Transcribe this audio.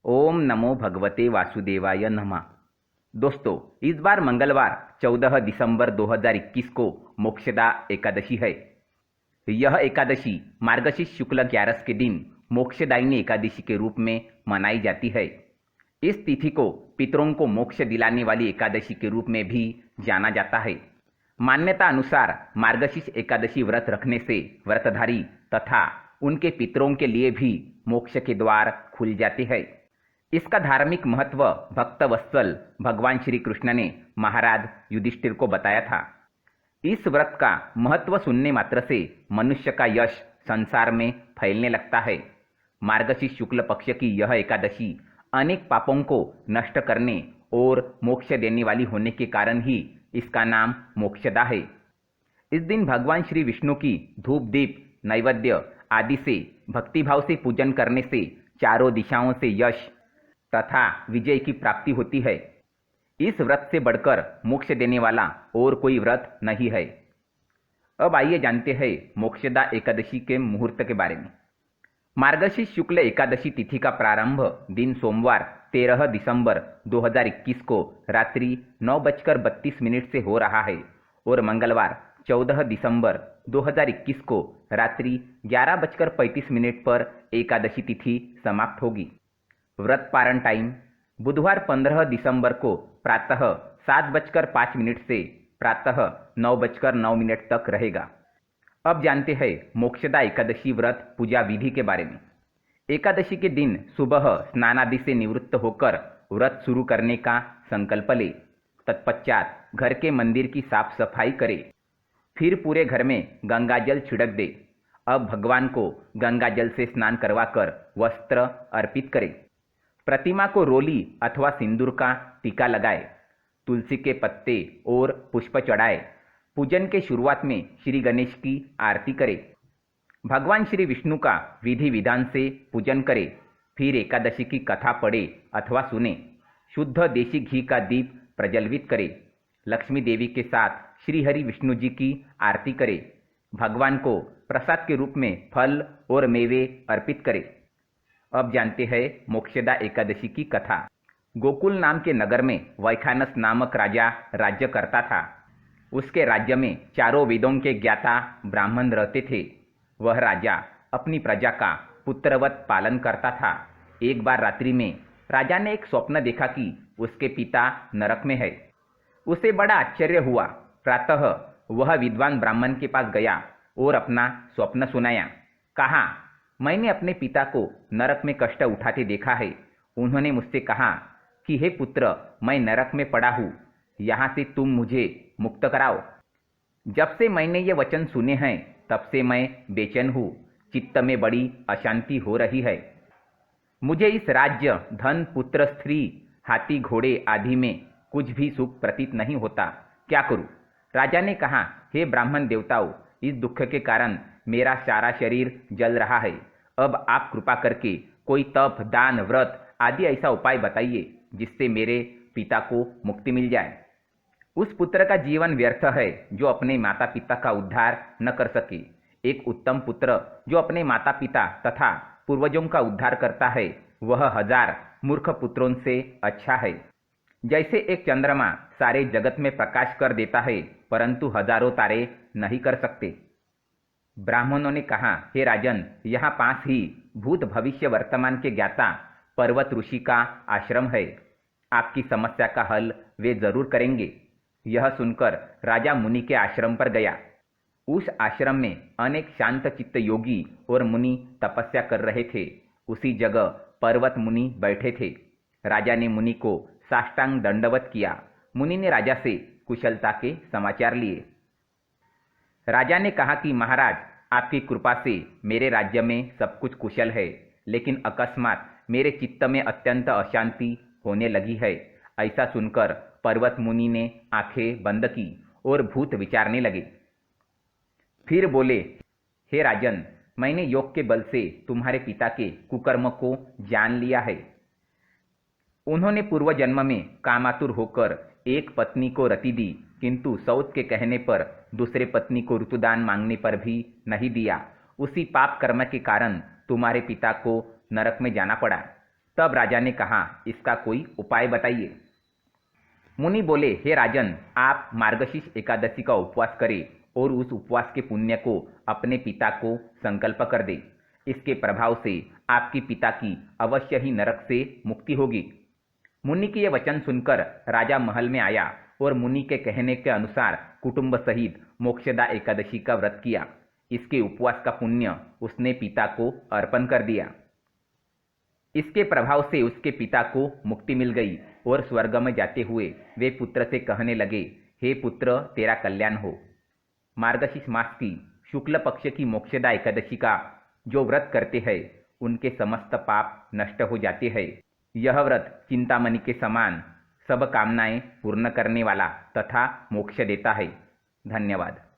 ओम नमो भगवते वासुदेवाय नमः। दोस्तों, इस बार मंगलवार 14 दिसंबर 2021 को मोक्षदा एकादशी है। यह एकादशी मार्गशीर्ष शुक्ल 11 के दिन मोक्षदायिनी एकादशी के रूप में मनाई जाती है। इस तिथि को पितरों को मोक्ष दिलाने वाली एकादशी के रूप में भी जाना जाता है। मान्यता अनुसार मार्गशीर्ष एकादशी व्रत रखने से व्रतधारी तथा उनके पितरों के लिए भी मोक्ष के द्वार खुल जाते हैं। इसका धार्मिक महत्व भक्त वत्सल भगवान श्री कृष्ण ने महाराज युधिष्ठिर को बताया था। इस व्रत का महत्व सुनने मात्र से मनुष्य का यश संसार में फैलने लगता है। मार्गशीर्ष शुक्ल पक्ष की यह एकादशी अनेक पापों को नष्ट करने और मोक्ष देने वाली होने के कारण ही इसका नाम मोक्षदा है। इस दिन भगवान श्री विष्णु की धूप दीप नैवेद्य आदि से भक्तिभाव से पूजन करने से चारों दिशाओं से यश तथा विजय की प्राप्ति होती है। इस व्रत से बढ़कर मोक्ष देने वाला और कोई व्रत नहीं है। अब आइए जानते हैं मोक्षदा एकादशी के मुहूर्त के बारे में। मार्गशीर्ष शुक्ल एकादशी तिथि का प्रारंभ दिन सोमवार 13 दिसंबर 2021 को रात्रि 9:32 से हो रहा है और मंगलवार 14 दिसंबर 2021 को रात्रि 11:35 पर एकादशी तिथि समाप्त होगी। व्रत पारण टाइम बुधवार 15 दिसंबर को प्रातः 7:05 से प्रातः 9:09 तक रहेगा। अब जानते हैं मोक्षदा एकादशी व्रत पूजा विधि के बारे में। एकादशी के दिन सुबह स्नानादि से निवृत्त होकर व्रत शुरू करने का संकल्प ले। तत्पश्चात घर के मंदिर की साफ सफाई करे। फिर पूरे घर में गंगाजल छिड़क दे। अब भगवान को गंगाजल से स्नान करवाकर वस्त्र अर्पित करे। प्रतिमा को रोली अथवा सिंदूर का टीका लगाए। तुलसी के पत्ते और पुष्प चढ़ाए। पूजन के शुरुआत में श्री गणेश की आरती करे। भगवान श्री विष्णु का विधि विधान से पूजन करे। फिर एकादशी की कथा पढ़े अथवा सुने। शुद्ध देसी घी का दीप प्रज्वलित करे। लक्ष्मी देवी के साथ श्री हरि विष्णु जी की आरती करे। भगवान को प्रसाद के रूप में फल और मेवे अर्पित करे। अब जानते हैं मोक्षदा एकादशी की कथा। गोकुल नाम के नगर में वैखानस नामक राजा राज्य करता था। उसके राज्य में चारों वेदों के ज्ञाता ब्राह्मण रहते थे। वह राजा अपनी प्रजा का पुत्रवत पालन करता था। एक बार रात्रि में राजा ने एक स्वप्न देखा कि उसके पिता नरक में है। उसे बड़ा आश्चर्य हुआ। प्रातः वह विद्वान ब्राह्मण के पास गया और अपना स्वप्न सुनाया। कहा, मैंने अपने पिता को नरक में कष्ट उठाते देखा है। उन्होंने मुझसे कहा कि हे पुत्र, मैं नरक में पड़ा हूँ, यहाँ से तुम मुझे मुक्त कराओ। जब से मैंने ये वचन सुने हैं तब से मैं बेचैन हूँ। चित्त में बड़ी अशांति हो रही है। मुझे इस राज्य, धन, पुत्र, स्त्री, हाथी, घोड़े आदि में कुछ भी सुख प्रतीत नहीं होता। क्या करूँ? राजा ने कहा, हे ब्राह्मण देवताओं, इस दुख के कारण मेरा सारा शरीर जल रहा है। अब आप कृपा करके कोई तप, दान, व्रत आदि ऐसा उपाय बताइए जिससे मेरे पिता को मुक्ति मिल जाए। उस पुत्र का जीवन व्यर्थ है जो अपने माता पिता का उद्धार न कर सके। एक उत्तम पुत्र जो अपने माता पिता तथा पूर्वजों का उद्धार करता है, वह 1000 मूर्ख पुत्रों से अच्छा है। जैसे एक चंद्रमा सारे जगत में प्रकाश कर देता है परंतु हजारों तारे नहीं कर सकते। ब्राह्मणों ने कहा, हे राजन, यहाँ पास ही भूत भविष्य वर्तमान के ज्ञाता पर्वत ऋषि का आश्रम है। आपकी समस्या का हल वे जरूर करेंगे। यह सुनकर राजा मुनि के आश्रम पर गया। उस आश्रम में अनेक शांत चित्त योगी और मुनि तपस्या कर रहे थे। उसी जगह पर्वत मुनि बैठे थे। राजा ने मुनि को साष्टांग दंडवत किया। मुनि ने राजा से कुशलता के समाचार लिए। राजा ने कहा कि महाराज, आपकी कृपा से मेरे राज्य में सब कुछ कुशल है, लेकिन अकस्मात मेरे चित्त में अत्यंत अशांति होने लगी है। ऐसा सुनकर पर्वत मुनि ने आंखें बंद की और भूत विचारने लगे। फिर बोले, हे राजन, मैंने योग के बल से तुम्हारे पिता के कुकर्म को जान लिया है। उन्होंने पूर्व जन्म में कामातुर होकर एक पत्नी को रति दी, किंतु सौत के कहने पर दूसरे पत्नी को ऋतुदान मांगने पर भी नहीं दिया। उसी पाप कर्म के कारण तुम्हारे पिता को नरक में जाना पड़ा। तब राजा ने कहा, इसका कोई उपाय बताइए। मुनि बोले, हे राजन, आप मार्गशीर्ष एकादशी का उपवास करें और उस उपवास के पुण्य को अपने पिता को संकल्प कर दे। इसके प्रभाव से आपके पिता की अवश्य ही नरक से मुक्ति होगी। मुनि के ये वचन सुनकर राजा महल में आया और मुनि के कहने के अनुसार कुटुंब सहित मोक्षदा एकादशी का व्रत किया। इसके उपवास का पुण्य उसने पिता को अर्पण कर दिया। इसके प्रभाव से उसके पिता को मुक्ति मिल गई और स्वर्ग में जाते हुए वे पुत्र से कहने लगे, हे पुत्र, तेरा कल्याण हो। मार्गशीर्ष मास की शुक्ल पक्ष की मोक्षदा एकादशी का जो व्रत करते हैं उनके समस्त पाप नष्ट हो जाते हैं। यह व्रत चिंतामणि के समान सब कामनाएं पूर्ण करने वाला तथा मोक्ष देता है। धन्यवाद।